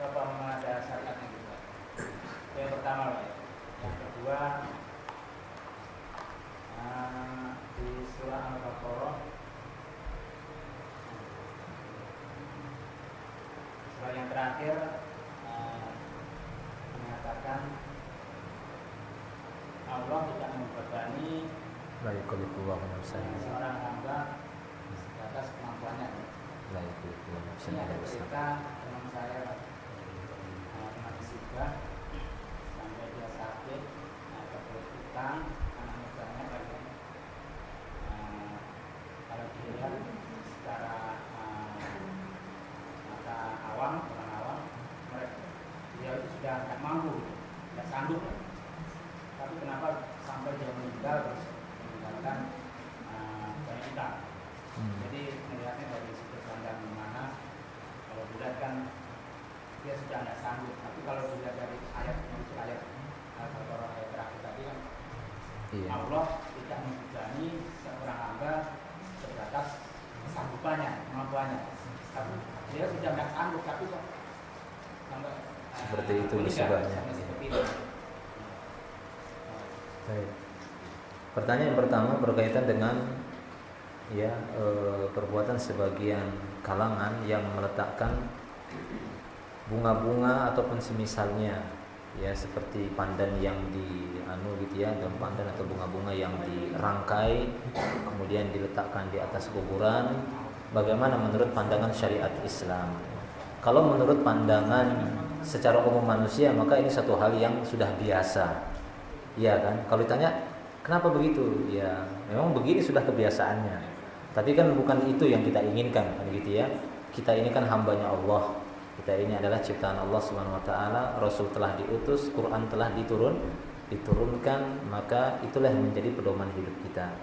Apa memang ada syariatnya juga? Yang pertama Pak. Yang kedua, di surah Al-Baqarah yang terakhir mengatakan Allah tidak membebani seorang hamba atas kemampuannya. Ini ada cerita teman saya teman musibah sampai dia sakit, ada berhutang, anaknya banyak lagi. Kalau dilihat secara orang awam, dia itu sudah tidak mampu, tidak sanggup. Tapi kenapa sampai dia meninggal terus meninggalkan banyak utang? Jadi melihatnya dari sudut pandang mana, kalau dilihat kan dia sudah tidak sanggup. Tapi kalau dilihat dari ayat Al-Baqarah ayat terakhir tadi kan, Allah tidak membebani seorang hamba sebatas kesanggupannya, kemampuannya. Tapi dia sudah tidak sanggup, tapi kok sampai seperti itu musibahnya. Pertanyaan yang pertama berkaitan dengan perbuatan sebagian kalangan yang meletakkan bunga-bunga ataupun semisalnya, ya seperti pandan yang daun pandan atau bunga-bunga yang dirangkai kemudian diletakkan di atas kuburan. Bagaimana menurut pandangan syariat Islam? Kalau menurut pandangan secara umum manusia, maka ini satu hal yang sudah biasa. Iya kan? Kalau ditanya kenapa begitu? Ya, memang begini sudah kebiasaannya. Tapi kan bukan itu yang kita inginkan, kan gitu ya. Kita ini kan hambanya Allah. Kita ini adalah ciptaan Allah Subhanahu wa taala, Rasul telah diutus, Quran telah diturunkan, maka itulah yang menjadi pedoman hidup kita.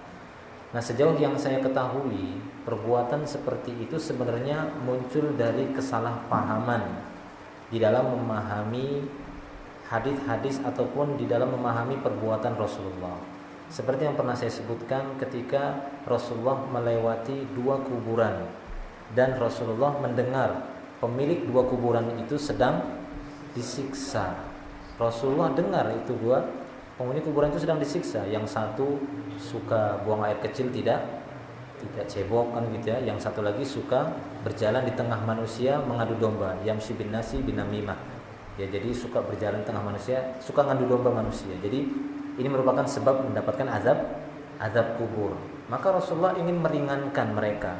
Nah, sejauh yang saya ketahui, perbuatan seperti itu sebenarnya muncul dari kesalahpahaman di dalam memahami hadis-hadis ataupun di dalam memahami perbuatan Rasulullah. Seperti yang pernah saya sebutkan ketika Rasulullah melewati 2 kuburan dan Rasulullah mendengar pemilik 2 kuburan itu sedang disiksa. Rasulullah dengar itu 2 penghuni kuburan itu sedang disiksa. Yang satu suka buang air kecil tidak cebok kan gitu ya. Yang satu lagi suka berjalan di tengah manusia mengadu domba, yamshi bin nasi bin namimah. Ya, jadi suka berjalan di tengah manusia, suka ngadu domba manusia. Jadi Ini merupakan sebab mendapatkan azab kubur. Maka Rasulullah ingin meringankan mereka.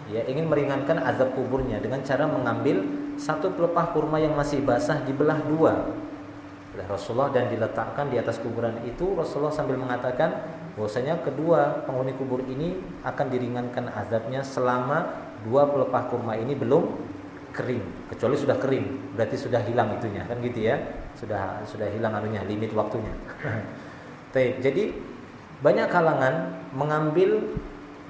Ya, ingin meringankan azab kuburnya dengan cara mengambil satu pelepah kurma yang masih basah dibelah dua oleh Rasulullah dan diletakkan di atas kuburan itu. Rasulullah sambil mengatakan bahwasanya kedua penghuni kubur ini akan diringankan azabnya selama dua pelepah kurma ini belum kering. Kecuali sudah kering, berarti sudah hilang itunya, kan gitu ya. Sudah hilang anunya, limit waktunya. Jadi banyak kalangan mengambil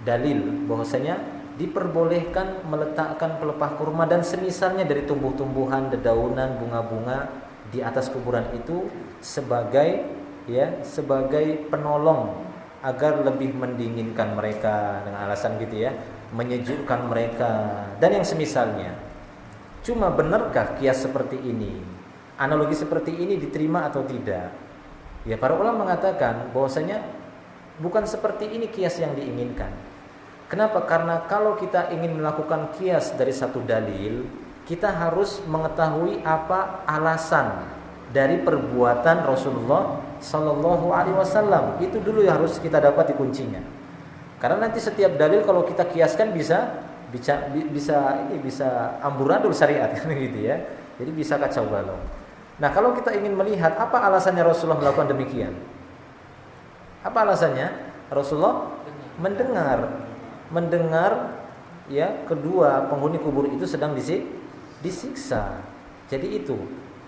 dalil bahwasanya diperbolehkan meletakkan pelepah kurma dan semisalnya dari tumbuh-tumbuhan, dedaunan, bunga-bunga di atas kuburan itu sebagai penolong agar lebih mendinginkan mereka, dengan alasan gitu ya, menyejukkan mereka dan yang semisalnya. Cuma benarkah kias seperti ini? Analogi seperti ini diterima atau tidak? Ya, para ulama mengatakan bahwasanya bukan seperti ini kias yang diinginkan. Kenapa? Karena kalau kita ingin melakukan kias dari satu dalil, kita harus mengetahui apa alasan dari perbuatan Rasulullah Sallallahu Alaihi Wasallam. Itu dulu yang harus kita dapat di kuncinya. Karena nanti setiap dalil kalau kita kiaskan bisa amburadul syariat kan gitu ya. Jadi bisa kacau balau. Nah, kalau kita ingin melihat apa alasannya Rasulullah melakukan demikian? Apa alasannya? Rasulullah mendengar ya kedua penghuni kubur itu sedang disiksa. Jadi itu.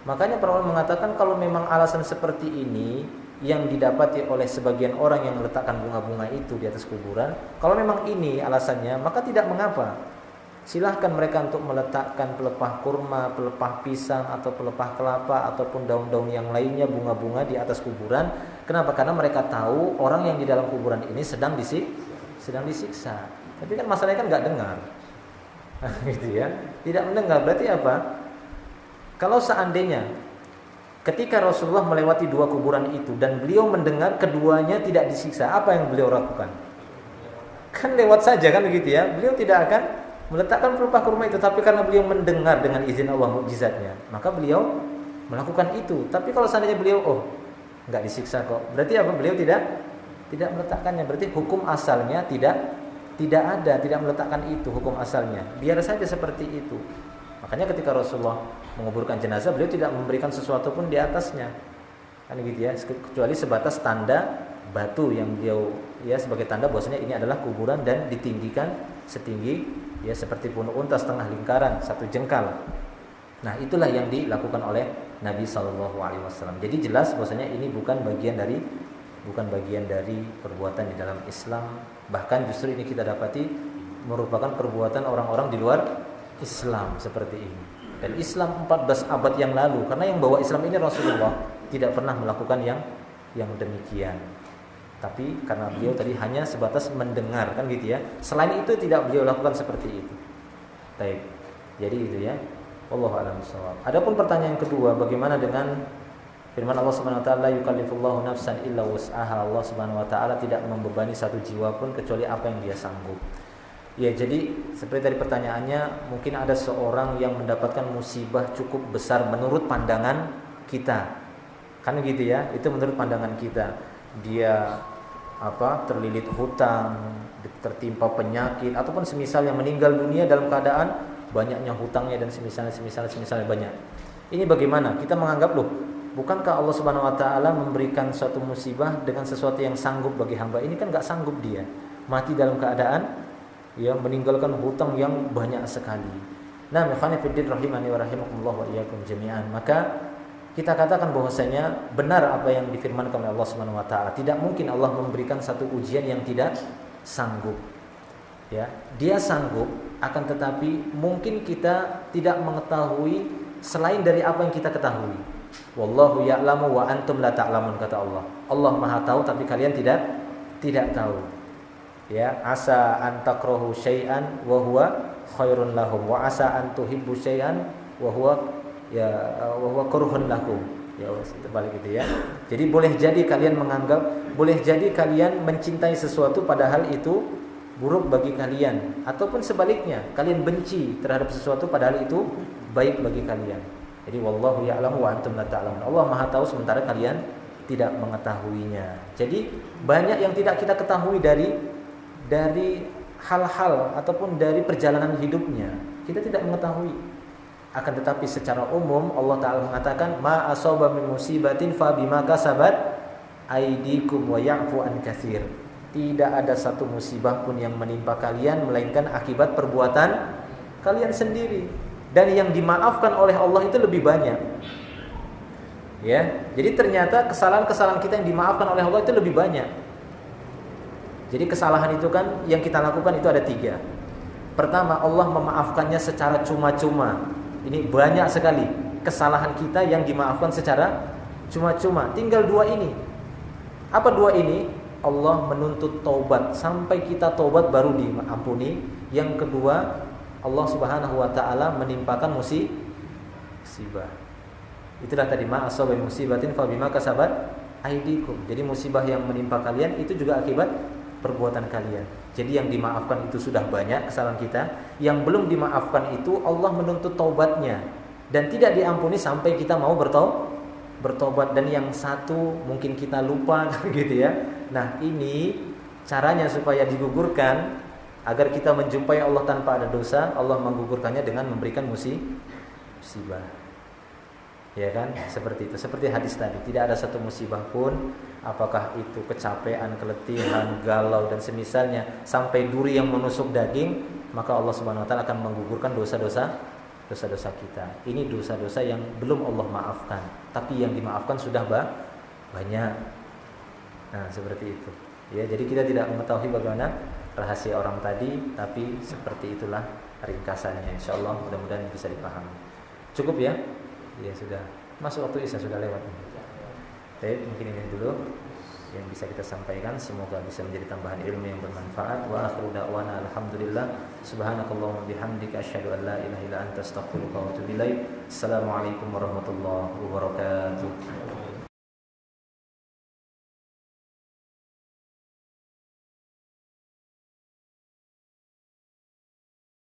Makanya para ulama mengatakan kalau memang alasan seperti ini yang didapati oleh sebagian orang yang meletakkan bunga-bunga itu di atas kuburan, kalau memang ini alasannya, maka tidak mengapa. Silahkan mereka untuk meletakkan pelepah kurma, pelepah pisang atau pelepah kelapa ataupun daun-daun yang lainnya, bunga-bunga di atas kuburan. Kenapa? Karena mereka tahu orang yang di dalam kuburan ini sedang disiksa. Tapi kan masalahnya kan nggak dengar, gitu ya. Tidak mendengar berarti apa? Kalau seandainya ketika Rasulullah melewati dua kuburan itu dan beliau mendengar keduanya tidak disiksa, apa yang beliau lakukan? Kan lewat saja kan begitu ya. Beliau tidak akan meletakkan pelepah kurma itu, tapi karena beliau mendengar dengan izin Allah mukjizatnya, maka beliau melakukan itu. Tapi kalau seandainya beliau nggak disiksa kok, berarti apa? Beliau tidak meletakkannya. Berarti hukum asalnya tidak ada, tidak meletakkan itu hukum asalnya. Biar saja seperti itu. Makanya ketika Rasulullah menguburkan jenazah, beliau tidak memberikan sesuatu pun di atasnya, kan gitu ya, kecuali sebatas tanda batu yang beliau ya sebagai tanda bahwasanya ini adalah kuburan dan ditinggikan setinggi ya seperti punuk unta setengah lingkaran, satu jengkal. Nah, itulah yang dilakukan oleh Nabi Shallallahu Alaihi Wasallam. Jadi jelas bahwasanya ini bukan bagian dari perbuatan di dalam Islam. Bahkan justru ini kita dapati merupakan perbuatan orang-orang di luar Islam seperti ini. Dan Islam 14 abad yang lalu, karena yang bawa Islam ini Rasulullah, tidak pernah melakukan yang demikian. Tapi karena beliau tadi hanya sebatas mendengar kan gitu ya. Selain itu tidak beliau lakukan seperti itu. Baik. Jadi itu ya. Wallahu a'lam bishawab. Adapun pertanyaan kedua, bagaimana dengan firman Allah Subhanahu wa taala, yukallifullahu nafsan illa wus'aha. Allah Subhanahu wa taala tidak membebani satu jiwa pun kecuali apa yang dia sanggup. Ya, jadi seperti tadi pertanyaannya, mungkin ada seorang yang mendapatkan musibah cukup besar menurut pandangan kita. Kan gitu ya, itu menurut pandangan kita. Dia terlilit hutang, tertimpa penyakit ataupun semisal yang meninggal dunia dalam keadaan banyaknya hutangnya dan semisalnya banyak. Ini bagaimana? Kita menganggap bukankah Allah Subhanahu wa taala memberikan suatu musibah dengan sesuatu yang sanggup bagi hamba? Ini kan enggak sanggup dia. Mati dalam keadaan yang meninggalkan hutang yang banyak sekali. Nah, ikhwani fiddin rahimani wa rahimakumullah wa iyyakum jami'an. Maka kita katakan bahwasanya benar apa yang difirmankan oleh Allah Subhanahu wa taala. Tidak mungkin Allah memberikan satu ujian yang tidak sanggup. Ya, dia sanggup, akan tetapi mungkin kita tidak mengetahui selain dari apa yang kita ketahui. Wallahu ya'lamu wa antum la ta'lamun, kata Allah. Allah Maha tahu tapi kalian tidak tahu. Ya, asa an takrahu syai'an wa huwa khairun lahum wa asa an tuhibbu syai'an wa huwa kurhun lakum. Ya, terbalik gitu ya. Jadi boleh jadi kalian mencintai sesuatu padahal itu buruk bagi kalian, ataupun sebaliknya, kalian benci terhadap sesuatu padahal itu baik bagi kalian. Jadi wallahu ya'lamu wa antum la ta'lamun. Allah Maha tahu sementara kalian tidak mengetahuinya. Jadi banyak yang tidak kita ketahui dari hal-hal ataupun dari perjalanan hidupnya. Kita tidak mengetahui. Akan tetapi secara umum Allah Ta'ala mengatakan ma asaba min musibatin fa bima kasabat aydikum wa ya'fu an katsir. Tidak ada satu musibah pun yang menimpa kalian melainkan akibat perbuatan kalian sendiri. Dan yang dimaafkan oleh Allah itu lebih banyak. Ya, jadi ternyata kesalahan-kesalahan kita yang dimaafkan oleh Allah itu lebih banyak. Jadi kesalahan itu kan yang kita lakukan itu ada 3. Pertama, Allah memaafkannya secara cuma-cuma. Ini banyak sekali kesalahan kita yang dimaafkan secara cuma-cuma. Tinggal 2 ini. Apa 2 ini? Allah menuntut taubat. Sampai kita taubat baru diampuni. Yang kedua, Allah Subhanahu wa ta'ala menimpakan musibah. Itulah tadi ma asaba musibatin fa bima kasabat aydikum. Jadi musibah yang menimpa kalian itu juga akibat perbuatan kalian. Jadi yang dimaafkan itu sudah banyak kesalahan kita. Yang belum dimaafkan itu Allah menuntut taubatnya dan tidak diampuni sampai kita mau bertobat. Dan yang satu mungkin kita lupa gitu ya. Nah, ini caranya supaya digugurkan agar kita menjumpai Allah tanpa ada dosa. Allah menggugurkannya dengan memberikan musibah. Ya kan? Seperti itu. Seperti hadis tadi, tidak ada satu musibah pun, apakah itu kecapean, keletihan, galau dan semisalnya, sampai duri yang menusuk daging, maka Allah Subhanahu wa taala akan menggugurkan dosa-dosa kita. Ini dosa-dosa yang belum Allah maafkan, tapi yang dimaafkan sudah banyak. Nah, seperti itu. Ya, jadi kita tidak mengetahui bagaimana rahasia orang tadi, tapi seperti itulah ringkasannya. Insyaallah mudah-mudahan bisa dipahami. Cukup ya? Ya sudah. Masuk waktu Isya sudah lewat. Baik, mungkin ini dulu yang bisa kita sampaikan. Semoga bisa menjadi tambahan ilmu yang bermanfaat. Wa akhiru da'wana alhamdulillah. Subhanakallahumma bihamdika asyhadu an la ilaha illa anta astaghfiruka wa atubu ilaik. Assalamualaikum warahmatullahi wabarakatuh.